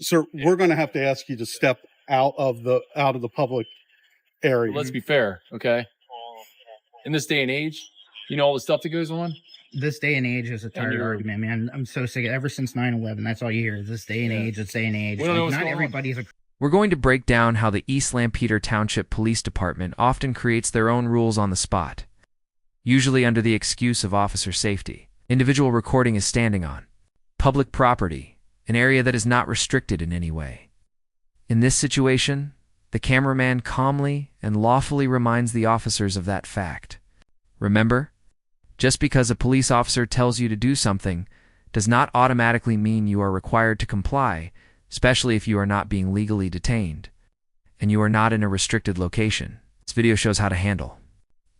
Sir, we're going to have to ask you to step out of the public area. Well, let's be fair, okay? In this day and age, you know all the stuff that goes on. This day and age is a tired argument, man. I'm so sick. Ever since 9/11, that's all you hear is this day and age, this day and age. We don't know what's not going everybody's on. We're going to break down how the East Lampeter Township Police Department often creates their own rules on the spot, usually under the excuse of officer safety. Individual recording is standing on public property, an area that is not restricted in any way. In this situation, the cameraman calmly and lawfully reminds the officers of that fact. Remember, just because a police officer tells you to do something does not automatically mean you are required to comply, especially if you are not being legally detained and you are not in a restricted location. This video shows how to handle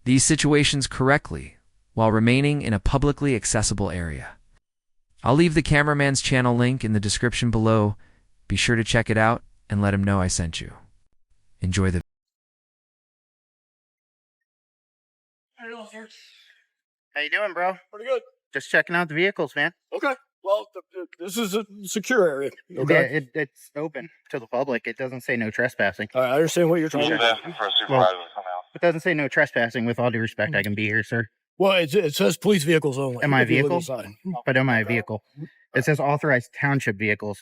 these situations correctly while remaining in a publicly accessible area. I'll leave the cameraman's channel link in the description below. Be sure to check it out and let him know I sent you. Enjoy the How you doing, bro? Pretty good. Just checking out the vehicles, man. Okay. Well, this is a secure area. Okay. Yeah, it's open to the public. It doesn't say no trespassing. I understand what you're trying to do. It doesn't say no trespassing. With all due respect, I can be here, sir. Well, it says police vehicles only. Am I a if you look vehicle? inside. But am I a vehicle? It says authorized township vehicles.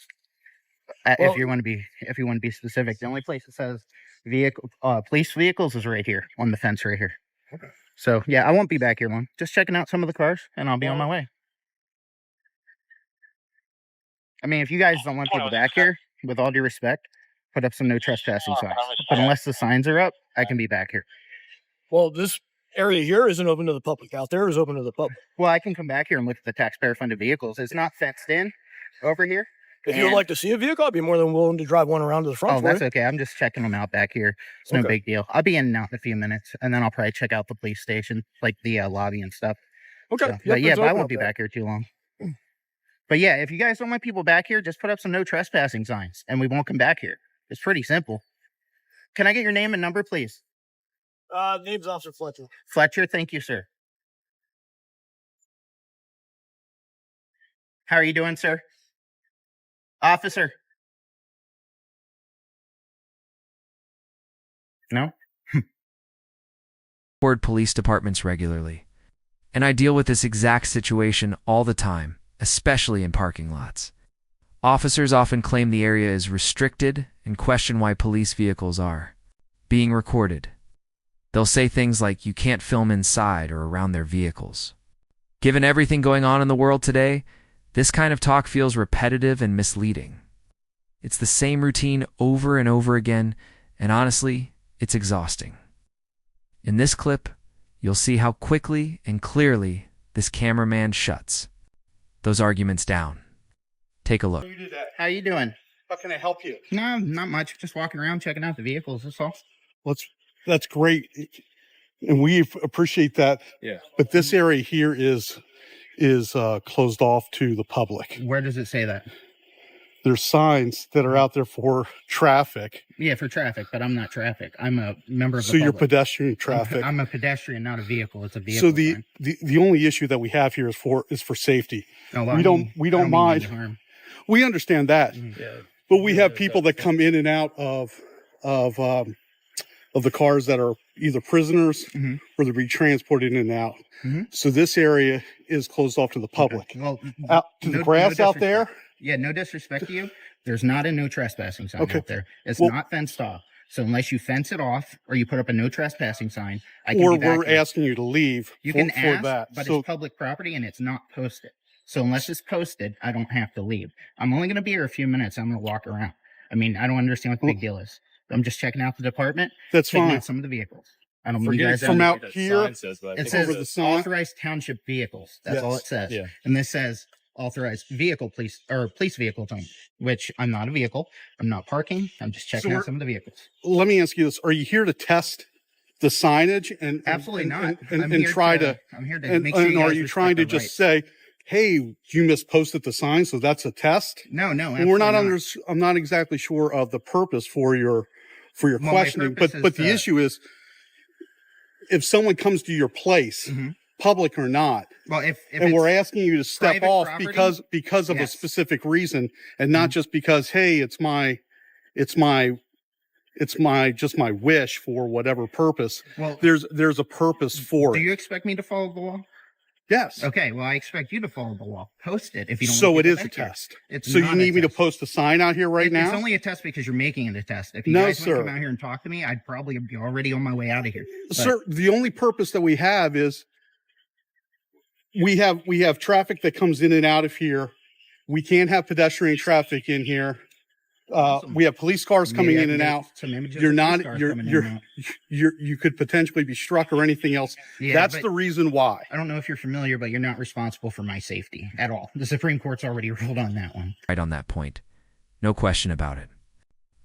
Well, if you want to be specific, the only place it says police vehicles is right here on the fence right here. Okay. So yeah, I won't be back here long. Just checking out some of the cars, and I'll be on my way. I mean, if you guys don't want people back here, with all due respect, put up some no trespassing signs. But unless the signs are up, I can be back here. Well, this area here isn't open to the public. Out there is open to the public. Well, I can come back here and look at the taxpayer-funded vehicles. It's not fenced in over here. If you would like to see a vehicle, I'd be more than willing to drive one around to the front. Oh, that's okay. I'm just checking them out back here. It's no big deal. I'll be in and out in a few minutes, and then I'll probably check out the police station, like the lobby and stuff. Okay. So, but I won't be back here too long. But yeah, if you guys don't want people back here, just put up some no trespassing signs, and we won't come back here. It's pretty simple. Can I get your name and number, please? Name's Officer Fletcher. Fletcher, thank you, sir. How are you doing, sir? Officer. No? police departments regularly, and I deal with this exact situation all the time, especially in parking lots. Officers often claim the area is restricted and question why police vehicles are being recorded. They'll say things like you can't film inside or around their vehicles. Given everything going on in the world today, this kind of talk feels repetitive and misleading. It's the same routine over and over again, and honestly, it's exhausting. In this clip, you'll see how quickly and clearly this cameraman shuts those arguments down. Take a look. How you doing? How can I help you? No, not much. Just walking around, checking out the vehicles, that's all. Well, that's great, and we appreciate that. Yeah. But this area here is closed off to the public. Where does it say that? There's signs that are out there for traffic. Yeah, for traffic, but I'm not traffic. I'm a member of the So you're public. pedestrian traffic. I'm a pedestrian, not a vehicle. It's a vehicle. So the only issue that we have here is for safety. No, we don't mind. Harm. We understand that, Yeah. but we have people that come in and out of the cars that are either prisoners or they're being transported in and out. So this area is closed off to the public. Okay. Well, Out to the grass out there. Yeah, no disrespect to you. There's not a no trespassing sign out there. It's Well, not fenced off. So unless you fence it off or you put up a no trespassing sign, I can Or be back we're here. asking you to leave. You for, can for ask, that. but So it's public property and it's not posted. So unless it's posted, I don't have to leave. I'm only going to be here a few minutes. I'm going to walk around. I mean, I don't understand what the big deal is. I'm just checking out the department. that's checking fine. out some of the vehicles. I don't know you Forget guys from out. out here. It says over the sign. authorized township vehicles. That's all Yes. it says. Yeah. And this says authorized vehicle police vehicles only, which I'm not a vehicle. I'm not parking. I'm just checking out some of the vehicles. Let me ask you this: are you here to test the signage and Absolutely not. and I'm here try to? I'm here to And, make sure and you are guys you respect trying to the just rights. say, "Hey, you misposted the sign, so that's a test"? No, no. And we're not absolutely I'm not exactly sure of the purpose for your my questioning, purpose but is the to- issue is, if someone comes to your place public or not. Well, if And we're it's asking you to step private off property, because of a yes. specific reason, and not just because, hey, it's my just my wish for whatever purpose. well, There's a purpose for do it. you expect me to follow the law? Yes. Okay, well, I expect you to follow the law. Post it if you don't. So want it people is a back here. test. It's So you not a need me to test. post a sign out here right It's now? only a test because you're making it a test. If you No, guys want to sir. come out here and talk to me, I'd probably be already on my way out of here. But- Sir, the only purpose that we have is we have traffic that comes in and out of here. We can't have pedestrian traffic in here. Awesome. We have police cars coming Maybe I in can and get out. some images You're of not police cars you're coming in and you're out. you could potentially be struck or anything else. Yeah, That's but the reason why. I don't know if you're familiar, but you're not responsible for my safety at all. The Supreme Court's already ruled on that one. Right on that point. No question about it.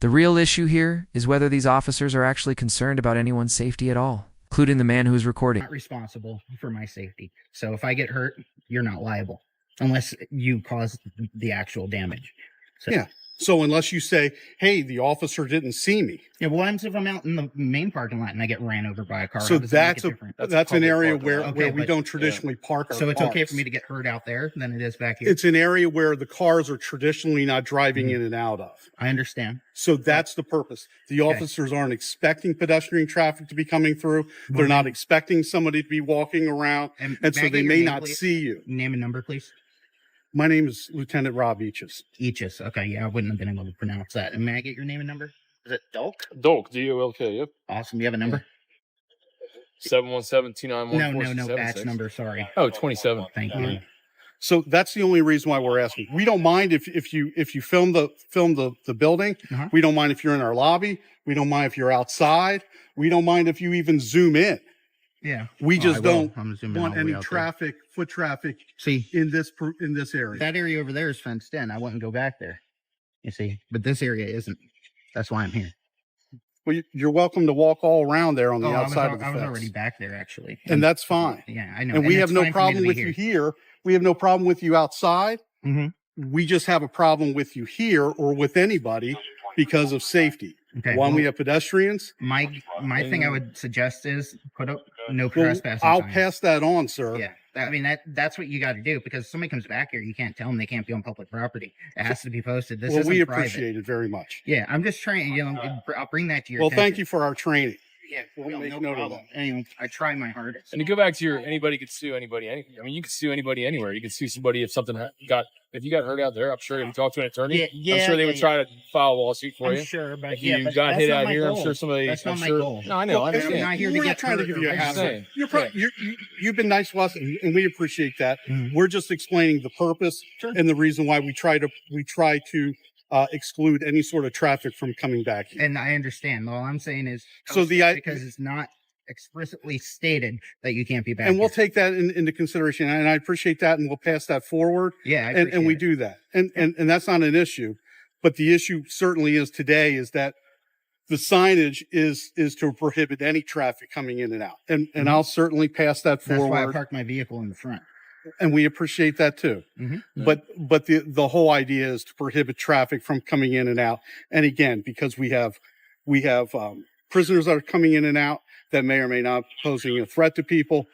The real issue here is whether these officers are actually concerned about anyone's safety at all, including the man who's recording. Not responsible for my safety. So if I get hurt, you're not liable unless you cause the actual damage. So, Yeah. So unless you say, hey, the officer didn't see me. Yeah, what happens if I'm out in the main parking lot and I get ran over by a car? So How does that make that's it a different? that's an public area parking where, lot. Okay, where we but- don't traditionally park our So it's okay cars. for me to get hurt out there than it is back here. It's an area where the cars are traditionally not driving in and out of. I understand. So that's the purpose. The officers aren't expecting pedestrian traffic to be coming through. They're not expecting somebody to be walking around. And I so get they your may name, not please? see you. Name and number, please. My name is Lieutenant Rob Eaches. Eachus. Okay, yeah, I wouldn't have been able to pronounce that. And may I get your name and number? Is it Dolk? Dolk, D-O-L-K, yep. Awesome. You have a number? 717-291-4676. No, batch number. Sorry. Oh, 27. Thank you. Alright. So that's the only reason why we're asking. We don't mind if you film the building. Uh-huh. We don't mind if you're in our lobby. We don't mind if you're outside. We don't mind if you even zoom in. Yeah. We Oh, just I will. don't I'm zooming all want the way any out there. traffic, foot traffic See, in this area. that area over there is fenced in. I wouldn't go back there. You see, but this area isn't. That's why I'm here. Well, you're welcome to walk all around there on the outside of the I was fence. already back there actually. And that's fine. Yeah, I know. And we have it's no fine for me to problem be with here. you here. We have no problem with you outside. Mhm. We just have a problem with you here or with anybody because of safety. Okay. One, well, we have pedestrians. my thing I would suggest is put up no Well, trespassing I'll signs. pass that on, sir. Yeah, I mean that's what you got to do because if somebody comes back here, you can't tell them they can't be on public property. It has to be posted. This Well, isn't we private. appreciate it very much. Yeah, I'm just trying. I'll bring that to your. Well, attention. thank you for our training. Yeah, We'll no, make no note of problem. Anyway, I try my hardest. And to go back to your anybody could sue anybody. I mean, you could sue anybody anywhere. You could sue somebody if something if you got hurt out there. I'm sure if you talk to an attorney, Yeah, I'm sure they would try to file a lawsuit for I'm you. sure, but If yeah, you but got that's hit not out my here, I'm goal. sure somebody. That's I'm not my sure, goal. No, I know. I Well, understand. I'm not here to we're get not trying to hurt give or you a I'm just hassle. saying. You've been nice to us, and we appreciate that. Mhm. We're just explaining the purpose Sure. and the reason why we try to exclude any sort of traffic from coming back here. And I understand. All I'm saying is So post the it I- because it's not explicitly stated that you can't be back. And we'll here. take that into consideration, and I appreciate that, and we'll pass that forward. Yeah, I And we appreciate it. do that, and that's not an issue. But the issue certainly is today is that the signage is to prohibit any traffic coming in and out, and Mhm. I'll certainly pass that That's why I forward, parked my vehicle in the front. and we appreciate that too. Mhm. But the whole idea is to prohibit traffic from coming in and out, and again, because we have prisoners that are coming in and out that may or may not posing a threat to people,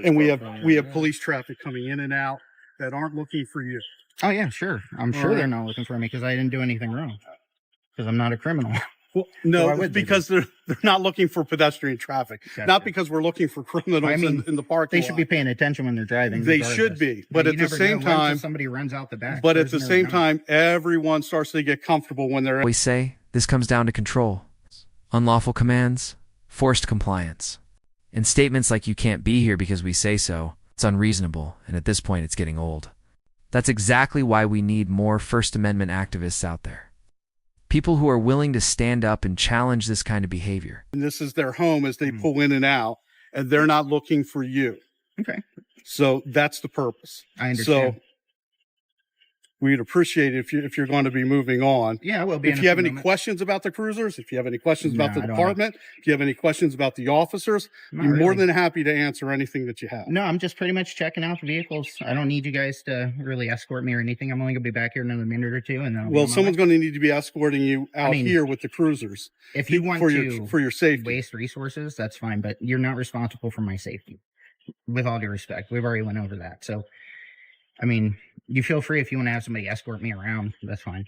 and we have police traffic coming in and out that aren't looking for you. Oh yeah, sure. I'm All sure they're right. not looking for me because I didn't do anything wrong. Because I'm not a criminal. Well, why no, would it's they be? because they're not looking for pedestrian traffic, not Gotcha. because we're looking for criminals I mean, in the parking They should lot. be paying attention when they're driving. They regardless. should be, but you at the never same know. What if time, somebody runs out the back. but at the prisoner or same not? time, everyone starts to get comfortable when they're. We say this comes down to control, unlawful commands, forced compliance, and statements like you can't be here because we say so. It's unreasonable, and at this point it's getting old. That's exactly why we need more First Amendment activists out there. People who are willing to stand up and challenge this kind of behavior. And this is their home as they Mhm. pull in and out, and they're not looking for you. Okay, So that's the purpose. I understand. So we'd appreciate it if you're going to be moving on. Yeah, I will be. If in you a have few any moments. questions about the cruisers, if you have any questions about No, the I don't department, if you have any questions about the officers, Not you're more really. than happy to answer anything that you have. No, I'm just pretty much checking out the vehicles. I don't need you guys to really escort me or anything. I'm only gonna be back here in another minute or two, and then I'll be Well, on my someone's way. going to need to be escorting you out mean, here with the cruisers If you want for to your safety. waste resources, that's fine, but you're not responsible for my safety. with all due respect, we've already went over that. So, I mean, you feel free if you want to have somebody escort me around. That's fine.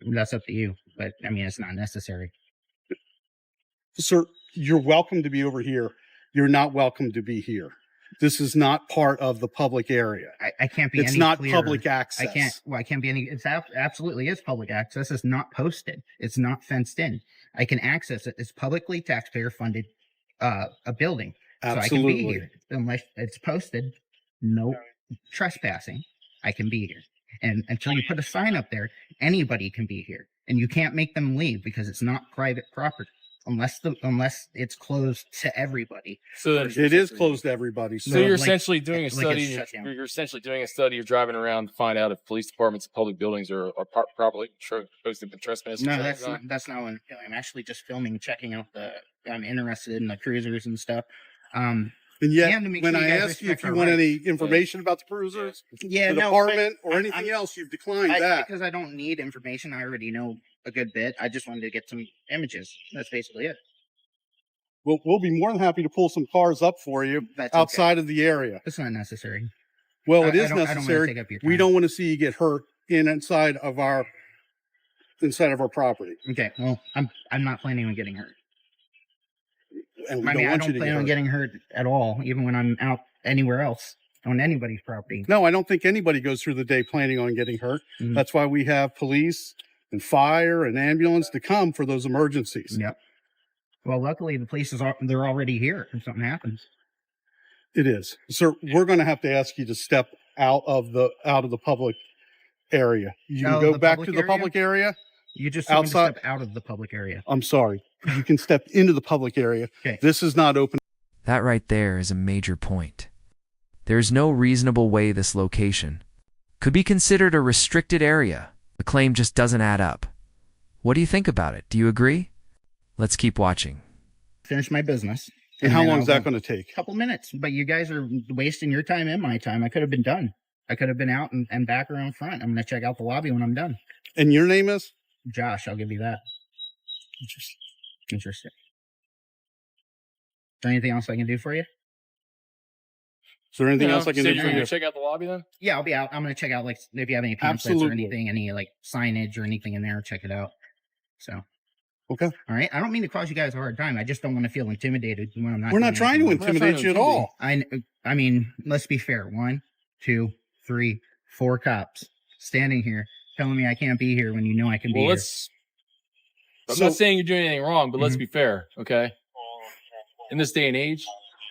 That's up to you. But I mean, it's not necessary. Sir, you're welcome to be over here. You're not welcome to be here. This is not part of the public area. I can't be. It's any not clearer. public access. I can't. Well, I can't be any. It's absolutely is public access. It's not posted. It's not fenced in. I can access it. It's publicly taxpayer funded, a building. Absolutely. So I can be here unless it's posted. No trespassing. I can be here, and until you put a sign up there, anybody can be here, and you can't make them leave because it's not private property. Unless it's closed to everybody. So then, It is closed to everybody. so you're like- essentially doing a like study. it's shut down. You're essentially doing a study. You're driving around to find out if police departments and public buildings are properly posted for trespassing. No, that's not what I'm filming. I'm actually just filming, checking out I'm interested in the cruisers and stuff. And yet, and to make when sure you I guys asked you if respect you our want any rights. information about the cruisers, Yeah, the no, department, but or I'm- anything else, you've declined that. because I don't need information. I already know a good bit. I just wanted to get some images. That's basically it. We'll be more than happy to pull some cars up for you That's okay. outside of the area. It's not necessary. Well, I it is don't wanna necessary. take up your We time. don't want to see you get hurt inside of our property, Okay, well, I'm not planning on getting hurt. and we I don't mean, I want you don't to plan get on hurt. getting hurt at all, even when I'm out anywhere else on anybody's property. No, I don't think anybody goes through the day planning on getting hurt. Mhm. That's why we have police and fire and ambulance to come for those emergencies. Yep. Well, luckily the police they're already here if something happens. It is, sir. We're going to have to ask you to step out of the public area. You Out can of go the back public to the area? public area. You just told me to Outside- step out of the public area. I'm sorry. You can step into the public area. Okay. This is not open. That right there is a major point. There's no reasonable way this location could be considered a restricted area. The claim just doesn't add up. What do you think about it? Do you agree? Let's keep watching. Finish my business. And how then long I'll is that go. going to take? Couple minutes, but you guys are wasting your time and my time. I could have been done. I could have been out and back around front. I'm going to check out the lobby when I'm done. And your name is? Josh, I'll give you that. Interesting. Is there anything else I can do for you? Is there anything else I can so do you're for gonna you? check out the lobby then? Yeah, I'll be out. I'm going to check out like if you have any pamphlets or Absolutely. anything, any like signage or anything in there. Check it out. So. Okay. All right. I don't mean to cause you guys a hard time. I just don't want to feel intimidated when I'm not. We're not doing trying to anything. intimidate you at all. I mean, let's be fair. 1, 2, 3, 4 cops standing here telling me I can't be here when you know I can be Well, here. I'm So- not saying you're doing anything wrong, but let's Mhm. be fair, okay? In this day and age,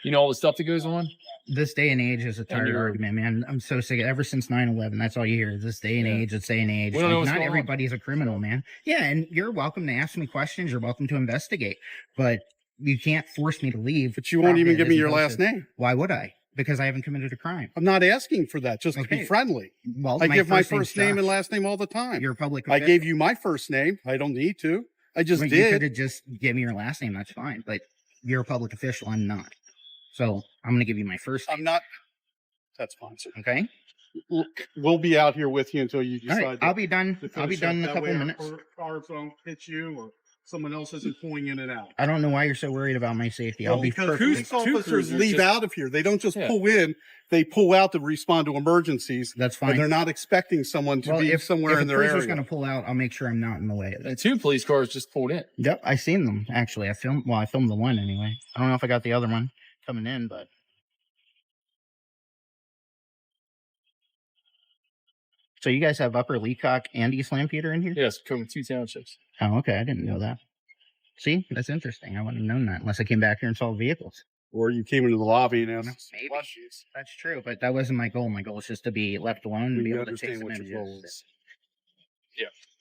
you know all the stuff that goes on. This day and age is a tired you're- argument, man. I'm so sick. Ever since 9/11, that's all you hear. Is this day and Yeah. age. This day and age. We don't know what's not going on. everybody's a criminal, man. Yeah, and you're welcome to ask me questions. You're welcome to investigate, but you can't force me to leave. But you won't even property give that me isn't your last posted. name. Why would I? Because I haven't committed a crime. I'm not asking for that, just to Okay. be friendly. Well, I give my name's first name and Josh. last name all the time. You're a public. I gave you my first name. I don't need to. I just You could did. have just give me your last name. That's fine. But you're a public official. I'm not. So I'm going to give you my first name. I'm not. That's fine, sir. Okay. We'll be out here with you until you All decide. right. I'll be done. to I'll be finish done up. in a That couple way our minutes. Cars don't hit you or someone else isn't pulling in and out. I don't know why you're so worried about my safety. I'll be because perfectly. police officers cruisers leave just- out of here. They don't just Yeah. pull in. They pull out to respond to emergencies. That's And fine. they're not expecting someone to Well, be if somewhere if in a their cruiser's area. going to pull out, I'll make sure I'm not in the way of it. And 2 police cars just pulled in. Yep, I seen them actually. I filmed the one anyway. I don't know if I got the other one coming in, but so you guys have Upper Leacock and East Lampeter in here? Yes, coming 2 townships. Oh, okay. I didn't know that. See, that's interesting. I wouldn't have known that unless I came back here and saw vehicles. Or you came into the lobby and asked Maybe. questions. That's true, but that wasn't my goal. My goal was just to be left alone and be We able to take understand some what your goal images. is.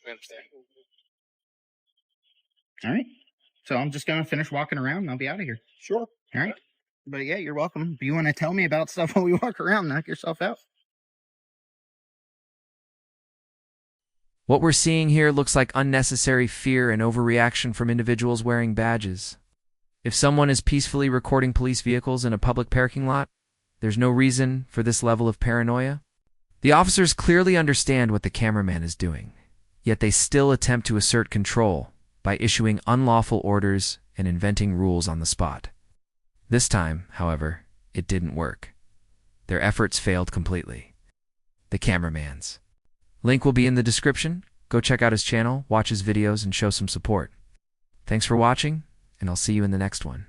I understand. All right. So I'm just gonna finish walking around and I'll be out of here. Sure. All right. But yeah, you're welcome. If you want to tell me about stuff while we walk around, knock yourself out. What we're seeing here looks like unnecessary fear and overreaction from individuals wearing badges. If someone is peacefully recording police vehicles in a public parking lot, there's no reason for this level of paranoia. The officers clearly understand what the cameraman is doing, yet they still attempt to assert control by issuing unlawful orders and inventing rules on the spot. This time, however, it didn't work. Their efforts failed completely. The cameraman's link will be in the description. Go check out his channel, watch his videos, and show some support. Thanks for watching, and I'll see you in the next one.